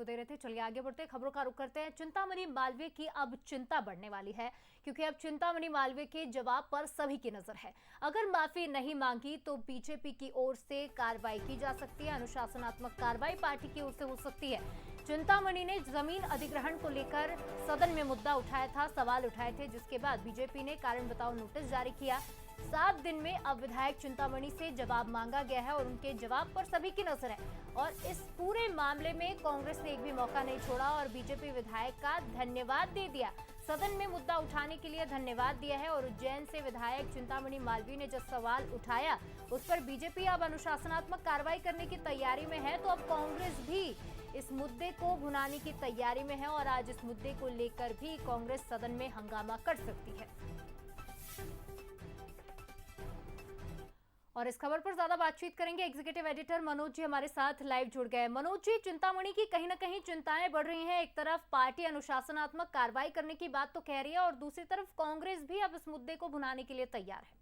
दे रहे थे। चलिए आगे बढ़ते हैं, खबरों का रुख करते हैं। चिंतामणि मालवीय की अब चिंता बढ़ने वाली है, क्योंकि अब चिंतामणि मालवीय के जवाब पर सभी की नजर है। अगर माफी नहीं मांगी तो बीजेपी की ओर से कार्रवाई की जा सकती है, अनुशासनात्मक कार्रवाई पार्टी की ओर से हो सकती है। चिंतामणि ने जमीन अधिग्रहण को लेकर सदन में मुद्दा उठाया था, सवाल उठाए थे, जिसके बाद बीजेपी ने कारण बताओ नोटिस जारी किया। 7 दिन में अब विधायक चिंतामणि से जवाब मांगा गया है और उनके जवाब पर सभी की नजर है। और इस पूरे मामले में कांग्रेस ने एक भी मौका नहीं छोड़ा और बीजेपी विधायक का धन्यवाद दे दिया। सदन में मुद्दा उठाने के लिए धन्यवाद दिया है और उज्जैन से विधायक चिंतामणि मालवीय ने जो सवाल उठाया उस पर बीजेपी अब अनुशासनात्मक कार्रवाई करने की तैयारी में है, तो अब कांग्रेस भी इस मुद्दे को भुनाने की तैयारी में है और आज इस मुद्दे को लेकर भी कांग्रेस सदन में हंगामा कर सकती है। और इस खबर पर ज्यादा बातचीत करेंगे, एग्जीक्यूटिव एडिटर मनोज जी हमारे साथ लाइव जुड़ गए। मनोज जी, चिंतामणि की कहीं ना कहीं चिंताएं बढ़ रही हैं। एक तरफ पार्टी अनुशासनात्मक कार्रवाई करने की बात तो कह रही है और दूसरी तरफ कांग्रेस भी अब इस मुद्दे को भुनाने के लिए तैयार है।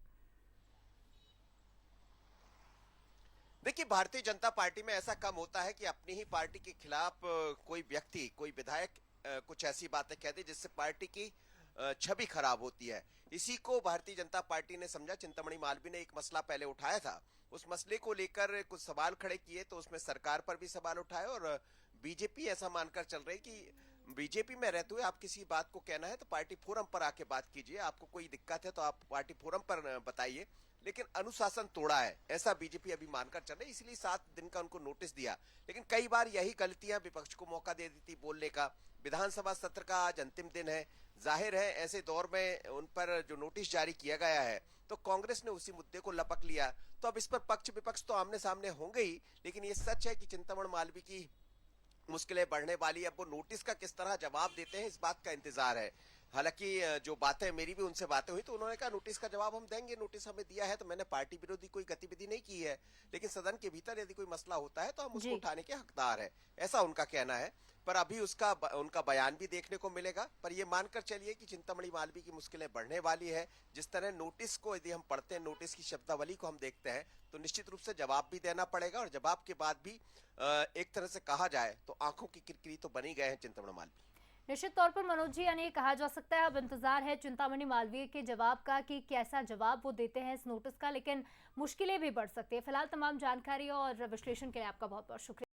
देखिए, भारतीय जनता पार्टी में ऐसा कम होता है कि अपनी ही पार्टी के खिलाफ कोई व्यक्ति, कोई विधायक कुछ ऐसी बातें कह दे जिससे पार्टी की छवि खराब होती है। इसी को भारतीय जनता पार्टी ने समझा। चिंतामणि मालवीय ने एक मसला पहले उठाया था, उस मसले को लेकर कुछ सवाल खड़े किए तो उसमें सरकार पर भी सवाल उठाए और बीजेपी ऐसा मानकर चल रही कि बीजेपी में रहते हुए आप किसी बात को कहना है तो पार्टी फोरम पर आके बात कीजिए, आपको कोई दिक्कत है तो आप पार्टी फोरम पर बताइए, लेकिन अनुशासन तोड़ा है ऐसा बीजेपी अभी मानकर चल रही, इसलिए 7 दिन का उनको नोटिस दिया। लेकिन कई बार यही गलतियां विपक्ष को मौका दे देती बोलने का। विधानसभा सत्र का आज अंतिम दिन है, जाहिर है ऐसे दौर में उन पर जो नोटिस जारी किया गया है तो कांग्रेस ने उसी मुद्दे को लपक लिया। तो अब इस पर पक्ष विपक्ष तो आमने सामने होंगे ही, लेकिन ये सच है कि चिंतामणि मालवीय की मुश्किलें बढ़ने वाली है। अब वो नोटिस का किस तरह जवाब देते हैं इस बात का इंतजार है। हालांकि जो बातें, मेरी भी उनसे बातें हुई तो उन्होंने कहा नोटिस का जवाब हम देंगे, नोटिस हमें दिया है तो मैंने पार्टी विरोधी कोई गतिविधि नहीं की है, लेकिन सदन के भीतर यदि कोई मसला होता है तो हम उसको उठाने के हकदार है, ऐसा उनका कहना है। पर अभी उनका बयान भी देखने को मिलेगा। पर ये मानकर चलिए कि चिंतामणि मालवीय की मुश्किलें बढ़ने वाली है। जिस तरह नोटिस को यदि हम पढ़ते हैं, नोटिस की शब्दावली को हम देखते हैं तो निश्चित रूप से जवाब भी देना पड़ेगा और जवाब के बाद भी एक तरह से कहा जाए तो आंखों की किरकिरी तो बनी गए हैं चिंतामणि मालवीय। निश्चित तौर पर मनोज जी, यानी कहा जा सकता है अब इंतजार है चिंतामणि मालवीय के जवाब का कि कैसा जवाब वो देते हैं इस नोटिस का, लेकिन मुश्किलें भी बढ़ सकती है। फिलहाल तमाम जानकारी और विश्लेषण के लिए आपका बहुत बहुत शुक्रिया।